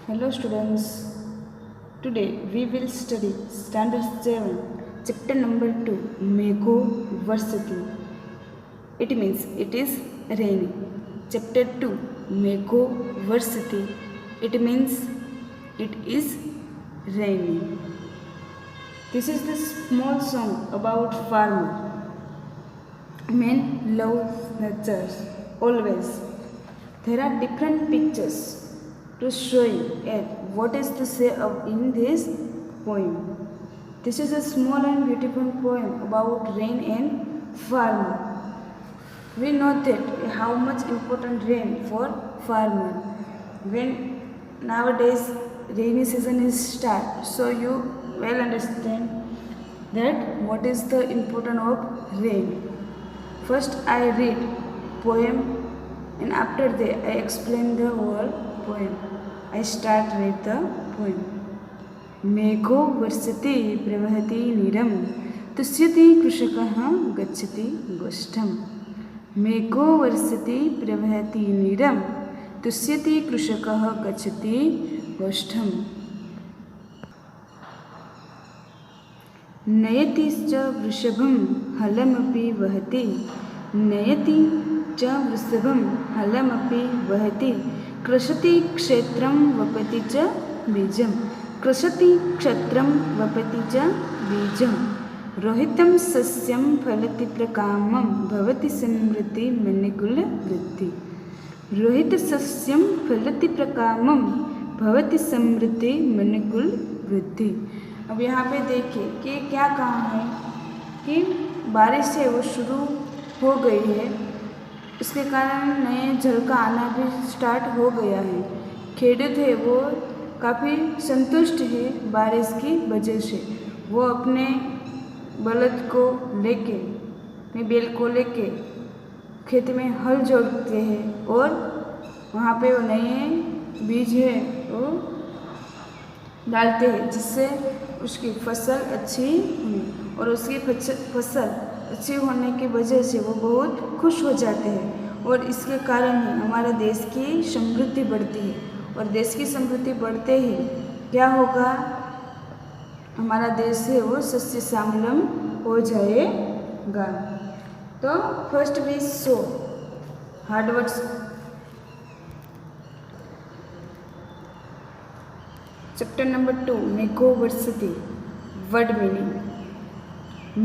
Hello students, today we will study Standard 7, Chapter number 2, Megho Varsity. It means it is raining. Chapter 2, Megho Varsity. It means it is raining. This is the small song about farmer. Men love nature always. There are different pictures to show you what is to say in this poem. This is a small and beautiful poem about rain and farmer. We know that how much important rain for farmer. When nowadays rainy season is start, so you well understand that what is the importance of rain. First I read poem and after that I explain the whole poem. I start read the poem. मेघो वर्षति प्रवहति नीरम तुष्यति कृषकः गच्छति गोष्ठम्. मेघो वर्षति प्रवहति नीरम तुष्यति कृषकः गच्छति गोष्ठम्. नयति च वृषभं हलमपि वहति नयति च वृषभं हलमपि वहति कृषति क्षेत्रं वपति च बीजं कृषति क्षेत्रं वपति च बीजं रोहितं सस्यं फलति प्रकामं भवति समृद्धि मणिकुल वृद्धि. रोहित सस्यं फलति प्रकामं भवति समृद्धि मणिकुल वृद्धि. अब यहाँ पे देखिए कि क्या कहा है कि बारिश है वो शुरू हो गई है, इसके कारण नए जल का आना भी स्टार्ट हो गया है. खेडूत है वो काफ़ी संतुष्ट है बारिश की वजह से. वो अपने बलद को लेके अपने बैल को लेके खेत में हल जोतते हैं और वहाँ पे वो नए बीज है वो डालते हैं जिससे उसकी फसल अच्छी हुई. और उसकी फसल अच्छी होने की वजह से वो बहुत खुश हो जाते हैं और इसके कारण ही हमारे देश की समृद्धि बढ़ती है. और देश की समृद्धि बढ़ते ही क्या होगा, हमारा देश है वो सस्य श्यामलम हो जाएगा. तो first we saw hard words. Chapter number 2, मेघो वर्षति. Word meaning.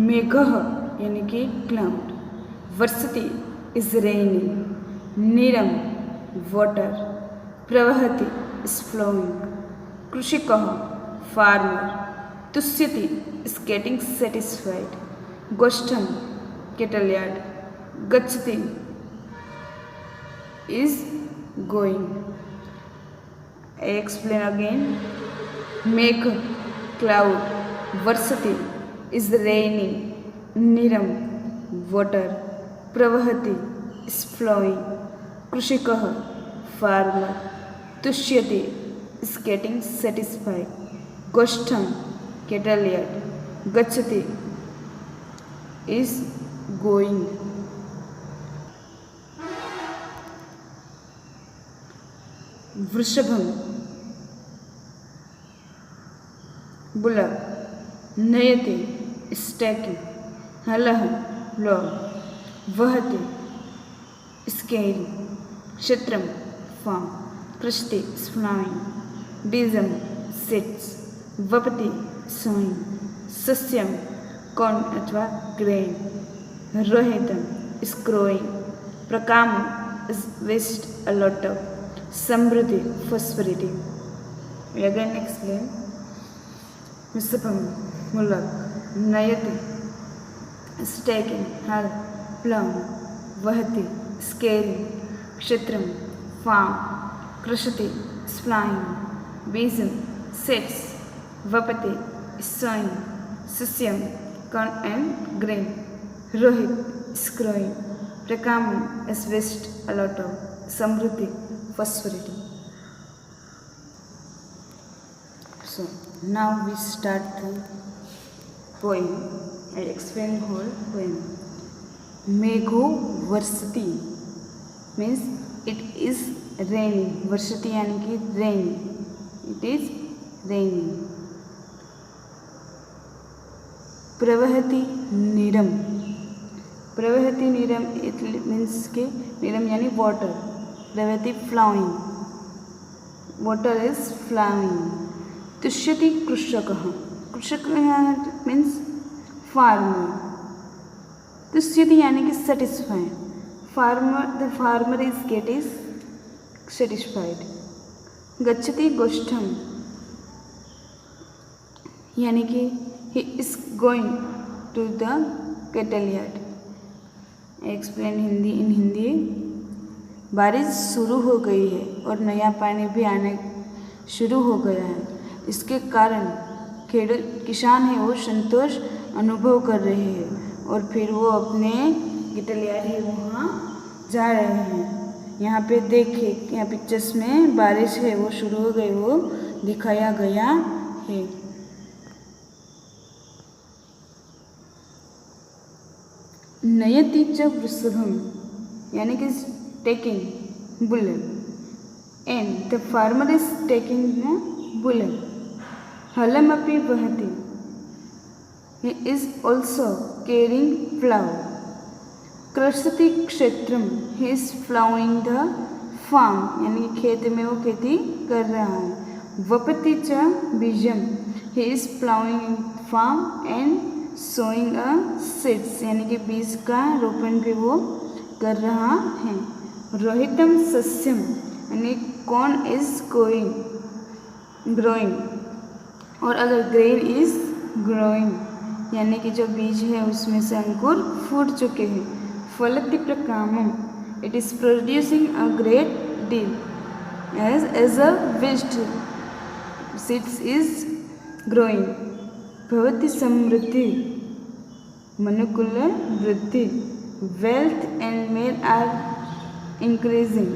मेघः यानी कि क्लाउड, वर्षति इज रेनिंग, नीरम वाटर, प्रवहति इज फ्लोइंग, कृषकः फार्मर, तुष्यति इज गेटिंग सेटिस्फाइड, गोष्ठम कैटल यार्ड, गच्छति is going. I explain again. Megh cloud, varsati is raining, niram water, pravahati is flowing, krushikah farmer, tushyati is getting satisfied, goshtham cattle yard, gachati is going. वृषभम bullock, नयति stacking, हलह log, वहति scaring, क्षेत्रम farm, कृषति flying, बीजम seeds, वपति sowing, सस्यम corn अथवा ग्रेन, रोहितम इज ग्रोइंग, प्रकामम is waste a lot of, समृद्धि prosperity. We again explain. Vrishabham mulak, nayati is taking, hal plum, vahati scaring, kshetram farm, krishati is flying, bijam seeds, vapati is sowing, sasyam corn and grain, rohit is growing, prakamam is waste a lot of, samruddhi prosperity. So now we start the poem. I explain whole poem. Megho varsati means it is raining. Varsati यानी कि rain. It is raining. प्रवहति नीरम, प्रवहति नीरम it means के नीरम यानी water, प्रवहति flying, water is flying. तुष्यति कृषकः, कृषक मीन्स फार्मर, तुष्यति यानी कि satisfied, farmer the farmer is get is satisfied. गच्छति गोष्ठम यानी कि he is going to the cattle yard. Explain Hindi in Hindi. बारिश शुरू हो गई है और नया पानी भी आने शुरू हो गया है, इसके कारण किसान है वो संतोष अनुभव कर रहे हैं और फिर वो अपने केटल यार्ड है वहाँ जा रहे हैं। यहाँ पे देखिए, यहाँ पिक्चर्स में बारिश है वो शुरू हो गई, वो दिखाया गया है। नयति च वृषभम यानी कि taking bullet and the farmer is taking bullet. हलमपि वहति he is also carrying plow। कृषति क्षेत्रम he is plowing the farm यानी कि खेत में वो खेती कर रहा है। वपति च बीजम he is plowing farm and sowing a seeds यानी कि बीज का रोपण भी वो कर रहा है। रोहितम सस्यम यानी कॉर्न इज ग्रोइंग और अगर ग्रेन इज ग्रोइंग यानी कि जो बीज है उसमें से अंकुर फूट चुके हैं। फलति प्रकामम it is producing a great deal as a vegetable seeds is growing. भवति समृद्धि मनुकुल वृद्धि wealth and mail are increasing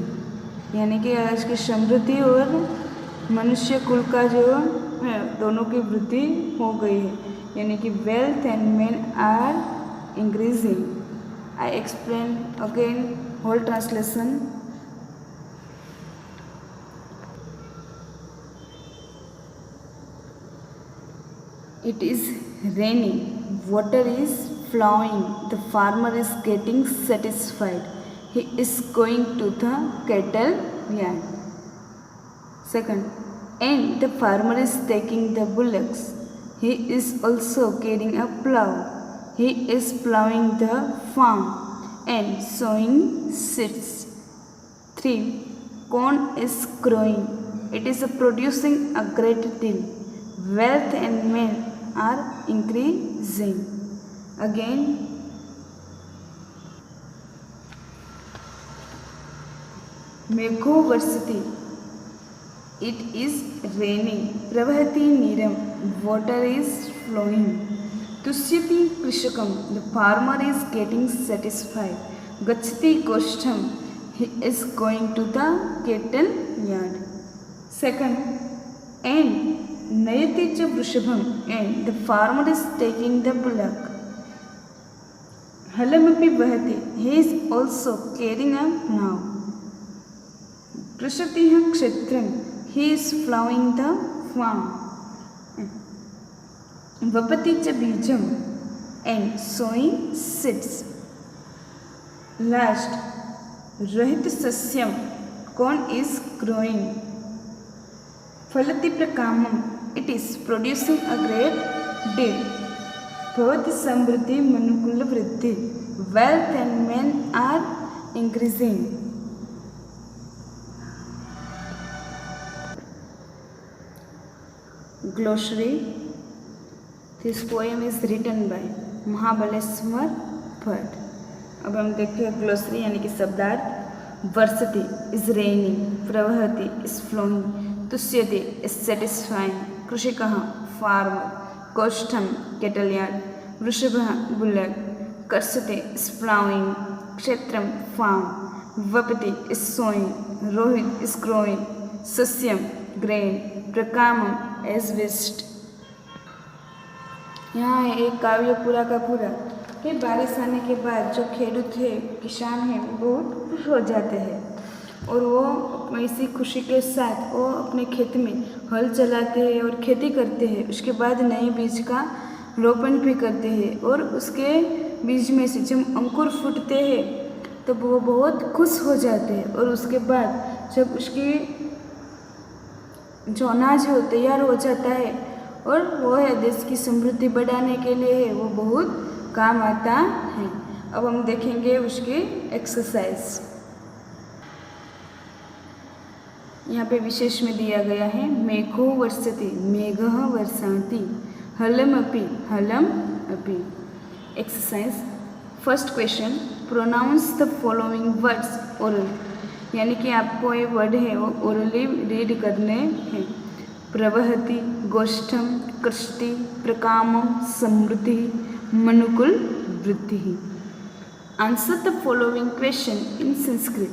यानी कि आज की समृद्धि और मनुष्य कुल का जो है दोनों की वृद्धि हो गई है यानी कि wealth and mail are increasing. I explain again whole translation. It is raining, water is flowing, the farmer is getting satisfied. He is going to the cattle yard. Second, and the farmer is taking the bullocks. He is also carrying a plow. He is plowing the farm and sowing seeds. 3. Corn is growing. It is producing a great deal. Wealth and men are increasing. Again, Megho varsati. It is raining. Pravahati niram. Water is flowing. Tusyati krishakam. The farmer is getting satisfied. Gachati goshtam. He is going to the cattle yard. Second, and नयति च वृषभम and the farmer is taking the bullock. हलमपि वहति he is also carrying a plough. कृषति क्षेत्रम he is ploughing the farm. वपति च बीजम एंड सोइंग सीड्स। लास्ट, रहित सस्यम कॉर्न इज ग्रोइंग। फलति प्रकामम it is producing a great deal. भवति समृद्धि मनुकुल वृद्धि wealth and men are increasing. Glossary. This poem is written by Mahabaleshwar Bhatt. अब हम देखते हैं ग्लोसरी यानी कि शब्दार्थ। वर्षति इज रेनिंग, प्रवहति इज फ्लोइंग, तुष्यति इज सेटिस्फाइंग, कृषिकः फार्मर, गोष्ठम केटल यार्ड, वृषभः बुलक, कर्षते इज प्लाउइंग, क्षेत्रम फार्म, वपति इज सोइंग, रोहित इज ग्रोइंग, सस्यम ग्रेन, प्रकामम इज वेस्ट। यहाँ है एक काव्य पूरा का पूरा कि बारिश आने के बाद जो खेडूत है, किसान है, वो बहुत खुश हो जाते हैं और वो वैसी खुशी के साथ वो अपने खेत में हल चलाते हैं और खेती करते हैं। उसके बाद नए बीज का रोपण भी करते हैं और उसके बीज में से जब अंकुर फूटते हैं तब वो बहुत खुश हो जाते हैं। और उसके बाद जब उसकी जो अनाज है वो तैयार हो जाता है और वो है देश की समृद्धि बढ़ाने के लिए है, वो बहुत काम आता है। अब हम देखेंगे उसकी एक्सरसाइज। यहाँ पे विशेष में दिया गया है मेघो वर्षति मेघः वर्षाति हलमपि हलम अपि। Exercise first question, pronounce the following words oral, यानी कि आपको ये वर्ड है वो ओरली रीड करने हैं। प्रवहति, गोष्ठम, कृष्टि, प्रकामम, समृद्धि, मनुकुल वृद्धि। Answer the following question in Sanskrit,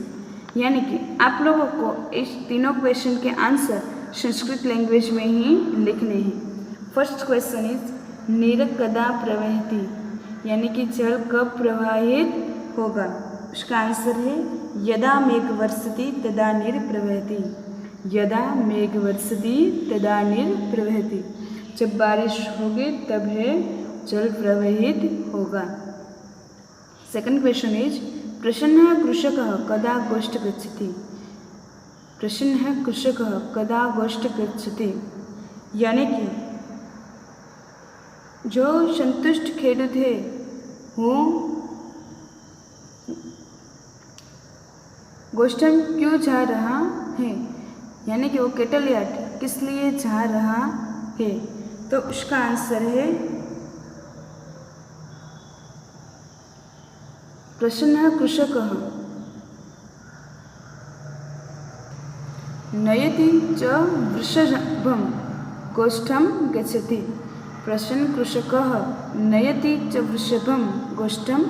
यानी कि आप लोगों को इस तीनों क्वेश्चन के आंसर संस्कृत लैंग्वेज में ही लिखने हैं। फर्स्ट क्वेश्चन इज नीर कदा प्रवहति, यानी कि जल कब प्रवाहित होगा। उसका आंसर है यदा मेघ वर्षति तदा नीर प्रवहति। यदा मेघ वर्षति तदा नीर प्रवहति, जब बारिश होगी तब है जल प्रवाहित होगा। सेकंड क्वेश्चन इज प्रसन्नः कृषकः कदा गोष्ठ गच्छति। प्रसन्नः कृषकः कदा गोष्ठ गच्छति, यानी कि जो संतुष्ट खेडूत है वो गोष्ठम क्यों जा रहा है, यानी कि वो केटल यार्ड किस लिए जा रहा है। तो उसका आंसर है प्रसन्नः कृषकः नयति च वृषभं गोष्ठं गच्छति। प्रसन्न कृषकः नयति च वृषभं गोष्ठं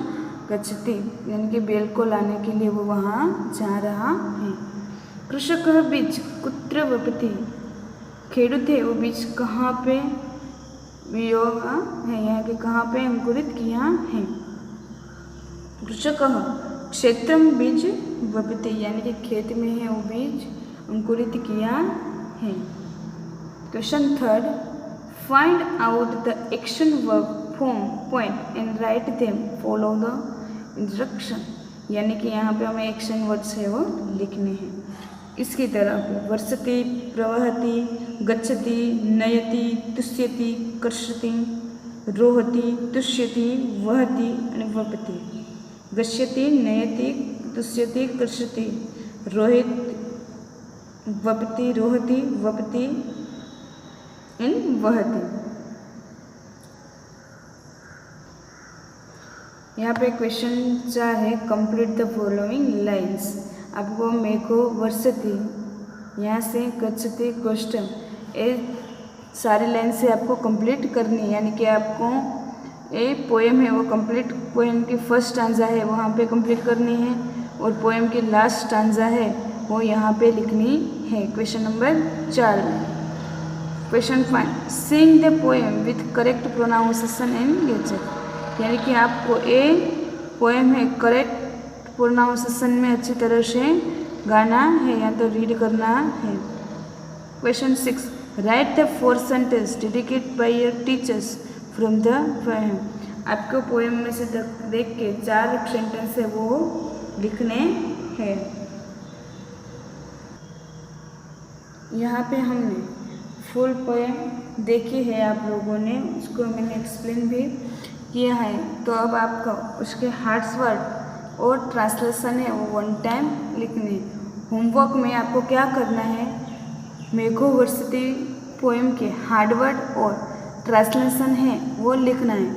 गच्छति, यानी कि बैल को लाने के लिए वो वहाँ जा रहा है। कृषकः बीज कुत्र वपति, खेडूत है वो बीज कहाँ पे वियोग है, यहाँ के कहाँ पे अंकुरित किया है। कृषकः क्षेत्रम बीज वपति, यानी कि खेत में है वो बीज अंकुरित किया है। Question third, find out the action verb form point and write them, follow the instruction, यानी कि यहाँ पे हमें एक्शन वर्ड्स है वो लिखने हैं। इसकी तरह वर्षति, प्रवहति, गच्छति, नयति, तुष्यति, कर्षति, रोहति, तुष्यति, वहति और वपति। गच्छति, नयति, तुष्यति, कर्षति, रोहित, वपति, रोहति, वपति इन वहति। यहाँ पे क्वेश्चन 4 है कंप्लीट द फॉलोइंग लाइन्स। आपको मेघो वर्षति यहाँ से गच्छति गोष्ठम ये सारी लाइन से आपको कंप्लीट करनी है, यानी कि आपको ये पोएम है वो कंप्लीट, पोएम की फर्स्ट स्टांजा है वहाँ पे कंप्लीट करनी है और पोएम की लास्ट स्टांजा है वो यहाँ पे लिखनी है। Question number 4। Question 5, sing the poem with correct pronunciation and gesture, यानी कि आपको ये पोएम है करेक्ट प्रोनाउंसिएशन में अच्छी तरह से गाना है या तो रीड करना है। Question 6, right the 4 sentence dedicate by your teachers from the poem. आपको पोएम में से देख के 4 सेंटेंस है वो लिखने हैं। यहाँ पे हमने फुल पोएम देखी है आप लोगों ने, उसको मैंने एक्सप्लेन भी किया है। तो अब आपका उसके हार्ड्स वर्ड और ट्रांसलेशन है वो 1 टाइम लिखने। होमवर्क में आपको क्या करना है, मेघो वर्षति पोएम के हार्ड वर्ड और ट्रांसलेशन है वो लिखना है।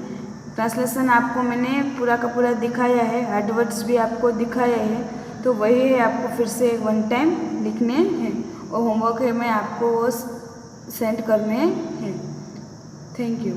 ट्रांसलेशन आपको मैंने पूरा का पूरा दिखाया है, हार्ड वर्ड्स भी आपको दिखाया है, तो वही है आपको फिर से 1 टाइम लिखने हैं और होमवर्क है मैं आपको वो सेंड करने हैं। Thank you.